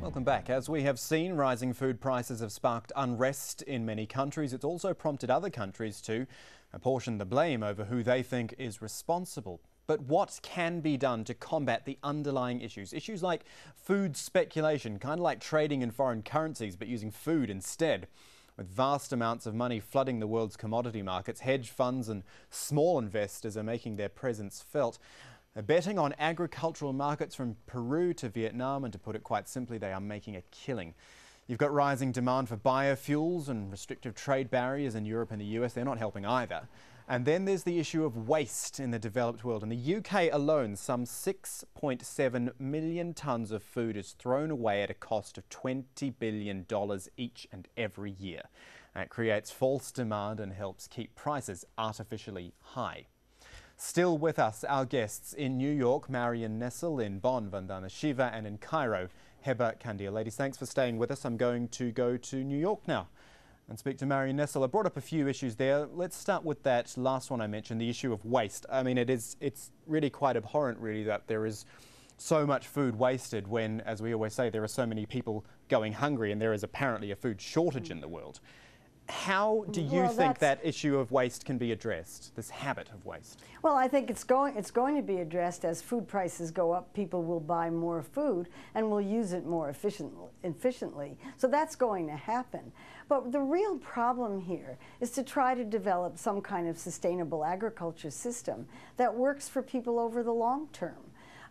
Welcome back. As we have seen, rising food prices have sparked unrest in many countries. It's also prompted other countries to apportion the blame over who they think is responsible. But what can be done to combat the underlying issues? Issues like food speculation, kind of like trading in foreign currencies but using food instead. With vast amounts of money flooding the world's commodity markets, hedge funds and small investors are making their presence felt. They're betting on agricultural markets from Peru to Vietnam, and to put it quite simply, they are making a killing. You've got rising demand for biofuels and restrictive trade barriers in Europe and the US. They're not helping either. And then there's the issue of waste in the developed world. In the UK alone, some 6.7 million tonnes of food is thrown away at a cost of $20 billion each and every year. That creates false demand and helps keep prices artificially high. Still with us, our guests in New York, Marion Nessel, in Bonn, Vandana Shiva, and in Cairo, Heba Kandil. Ladies, thanks for staying with us. I'm going to go to New York now and speak to Marion Nessel. I brought up a few issues there. Let's start with that last one I mentioned, the issue of waste. I mean, it's really quite abhorrent, really, that there is so much food wasted when, as we always say, there are so many people going hungry and there is apparently a food shortage in the world. How do you think that issue of waste can be addressed, this habit of waste? Well, I think it's going to be addressed as food prices go up. People will buy more food and will use it more efficiently. So that's going to happen. But the real problem here is to try to develop some kind of sustainable agriculture system that works for people over the long term.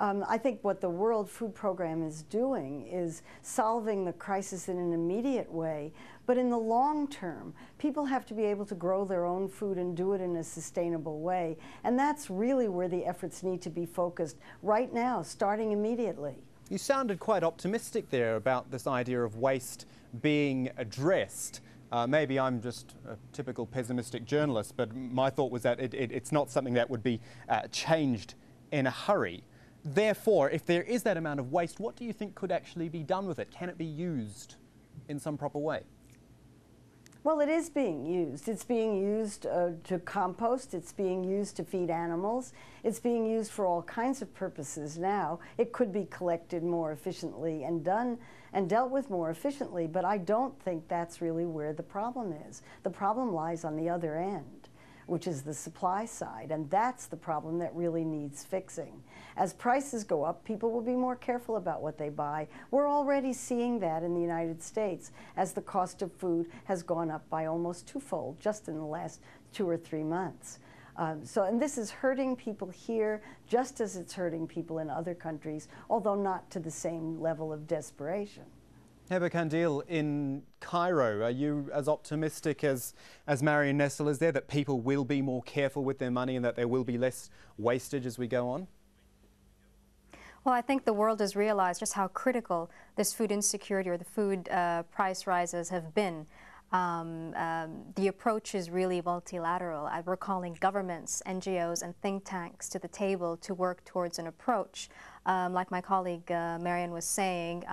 I think what the World Food Program is doing is solving the crisis in an immediate way, but in the long term, people have to be able to grow their own food and do it in a sustainable way. And that's really where the efforts need to be focused right now, starting immediately. You sounded quite optimistic there about this idea of waste being addressed. Maybe I'm just a typical pessimistic journalist, but my thought was that it's not something that would be changed in a hurry. Therefore, if there is that amount of waste, what do you think could actually be done with it? Can it be used in some proper way? Well, it is being used. It's being used to compost. It's being used to feed animals. It's being used for all kinds of purposes now. It could be collected more efficiently and done and dealt with more efficiently, but I don't think that's really where the problem is. The problem lies on the other end, which is the supply side, and that's the problem that really needs fixing. As prices go up, people will be more careful about what they buy. We're already seeing that in the United States as the cost of food has gone up by almost twofold just in the last 2 or 3 months. And this is hurting people here just as it's hurting people in other countries, although not to the same level of desperation. Heba Kandil, in Cairo, are you as optimistic as Marion Nessel is there, that people will be more careful with their money and that there will be less wastage as we go on? Well, I think the world has realized just how critical this food insecurity or the food price rises have been. The approach is really multilateral. We're calling governments, NGOs, and think tanks to the table to work towards an approach. Like my colleague Marion was saying,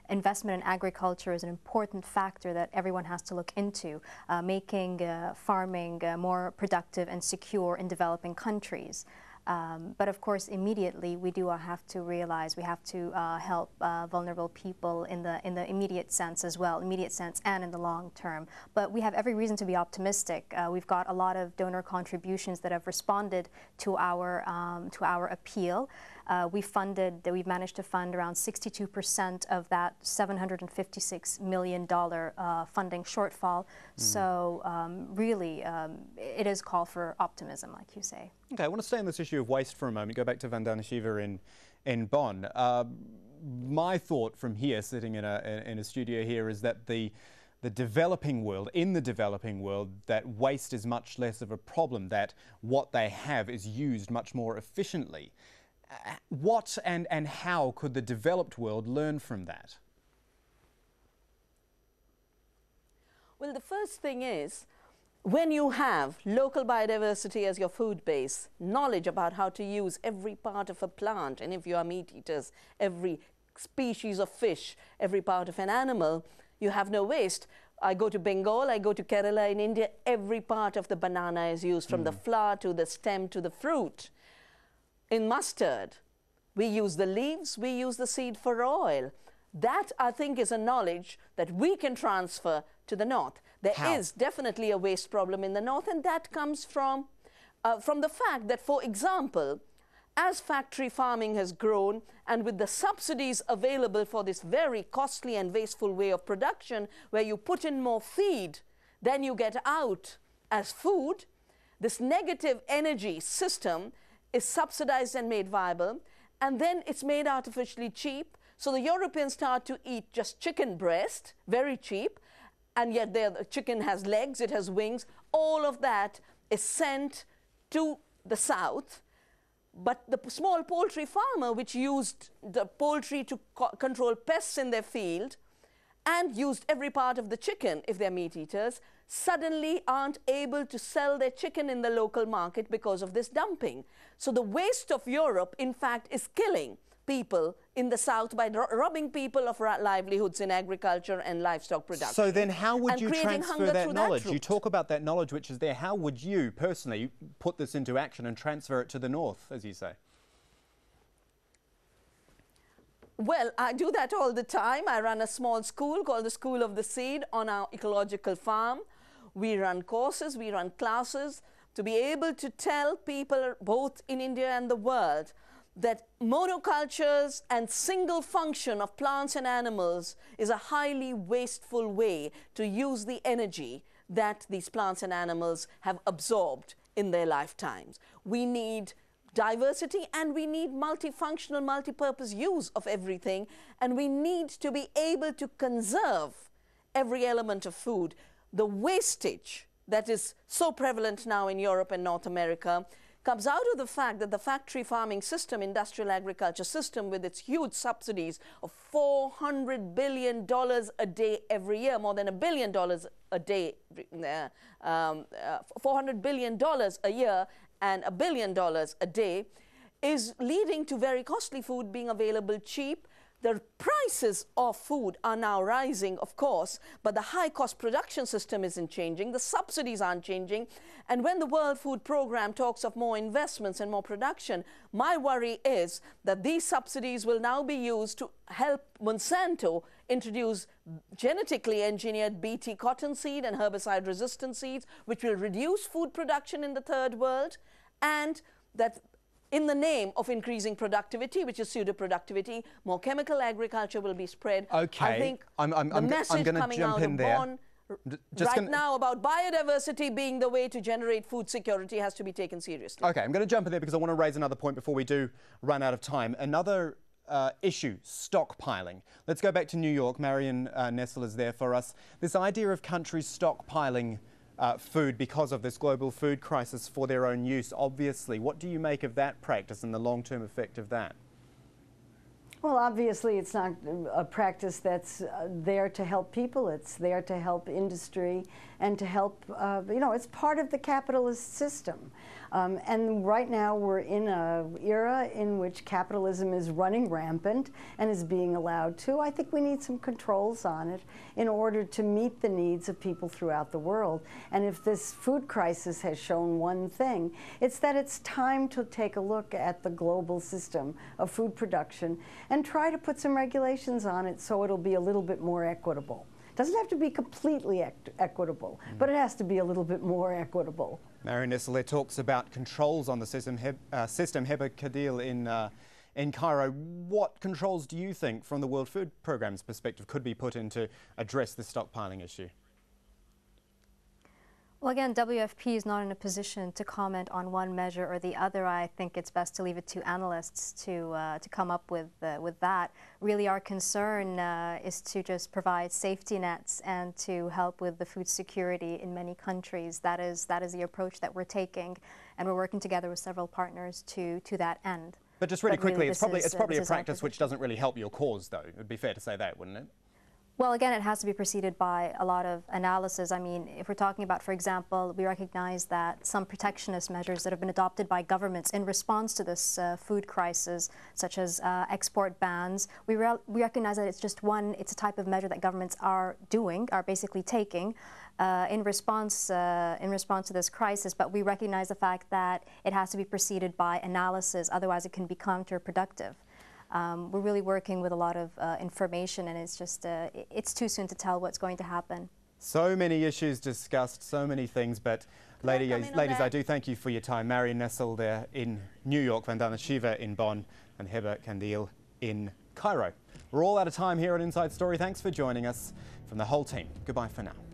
investment in agriculture is an important factor that everyone has to look into, making farming more productive and secure in developing countries. But of course, immediately we do have to realize we have to help vulnerable people in the immediate sense as well, immediate sense and in the long term. But we have every reason to be optimistic. We've got a lot of donor contributions that have responded to our appeal. We've managed to fund around 62% of that $756 million funding shortfall. So really, it is call for optimism, like you say. Okay, I want to stay on this issue of waste for a moment. Go back to Vandana Shiva in Bonn. My thought from here, sitting in a studio here, is that in the developing world, that waste is much less of a problem, that what they have is used much more efficiently. What and how could the developed world learn from that? Well, the first thing is, when you have local biodiversity as your food base, knowledge about how to use every part of a plant, and if you are meat eaters, every species of fish, every part of an animal, you have no waste. I go to Bengal, I go to Kerala in India, every part of the banana is used, from the flower to the stem to the fruit. In mustard, we use the leaves, we use the seed for oil. That, I think, is a knowledge that we can transfer to the North. There is definitely a waste problem in the North, and that comes from the fact that, for example, as factory farming has grown, and with the subsidies available for this very costly and wasteful way of production, where you put in more feed than you get out as food, this negative energy system is subsidized and made viable, and then it's made artificially cheap. So the Europeans start to eat just chicken breast, very cheap, and yet the chicken has legs, it has wings. All of that is sent to the South. But the small poultry farmer, which used the poultry to control pests in their field and used every part of the chicken, if they're meat eaters, suddenly aren't able to sell their chicken in the local market because of this dumping. So the waste of Europe, in fact, is killing people in the South by robbing people of livelihoods in agriculture and livestock production. So then how would you transfer that knowledge? You talk about that knowledge which is there. How would you personally put this into action and transfer it to the North, as you say? Well, I do that all the time. I run a small school called the School of the Seed on our ecological farm. We run courses, we run classes to be able to tell people both in India and the world that monocultures and single function of plants and animals is a highly wasteful way to use the energy that these plants and animals have absorbed in their lifetimes. We need diversity, and we need multifunctional, multi-purpose use of everything, and we need to be able to conserve every element of food. The wastage that is so prevalent now in Europe and North America comes out of the fact that the factory farming system, industrial agriculture system, with its huge subsidies of $400 billion a day every year, more than $1 billion a day, $400 billion a year and $1 billion a day, is leading to very costly food being available cheap. The prices of food are now rising, of course, but the high-cost production system isn't changing, the subsidies aren't changing, and when the World Food Programme talks of more investments and more production, my worry is that these subsidies will now be used to help Monsanto introduce genetically engineered Bt cottonseed and herbicide-resistant seeds, which will reduce food production in the third world, and that in the name of increasing productivity, which is pseudo-productivity, more chemical agriculture will be spread. Okay, I think the message coming out of Bonn right now about biodiversity being the way to generate food security has to be taken seriously. Okay, I'm going to jump in there because I want to raise another point before we do run out of time. Another issue, stockpiling. Let's go back to New York. Marion Nessel is there for us. This idea of countries stockpiling food because of this global food crisis for their own use, obviously. What do you make of that practice and the long-term effect of that? Well, obviously, it's not a practice that's there to help people. It's there to help industry and to help, you know, it's part of the capitalist system. And right now, we're in an era in which capitalism is running rampant and is being allowed to. I think we need some controls on it in order to meet the needs of people throughout the world. And if this food crisis has shown one thing, it's that it's time to take a look at the global system of food production and try to put some regulations on it so it'll be a little bit more equitable. It doesn't have to be completely equitable, but it has to be a little bit more equitable. Marion Nessel talks about controls on the system. Heba Kadil in Cairo. What controls do you think, from the World Food Programme's perspective, could be put in to address the stockpiling issue? Well, again, WFP is not in a position to comment on one measure or the other. I think it's best to leave it to analysts to come up with that. Really, our concern is to just provide safety nets and to help with the food security in many countries. That is the approach that we're taking, and we're working together with several partners to that end. But just really quickly, it's probably a practice which doesn't really help your cause, though. It would be fair to say that, wouldn't it? Well, again, it has to be preceded by a lot of analysis. I mean, if we're talking about, for example, we recognize that some protectionist measures that have been adopted by governments in response to this food crisis, such as export bans, we recognize that it's just it's a type of measure that governments are basically taking in response to this crisis. But we recognize the fact that it has to be preceded by analysis, otherwise it can be counterproductive. we're really working with a lot of information, and it's just, it's too soon to tell what's going to happen. So many issues discussed, so many things, but ladies, I do thank you for your time. Marion Nessel there in New York, Vandana Shiva in Bonn, and Heba Kandil in Cairo. We're all out of time here on Inside Story. Thanks for joining us. From the whole team, goodbye for now.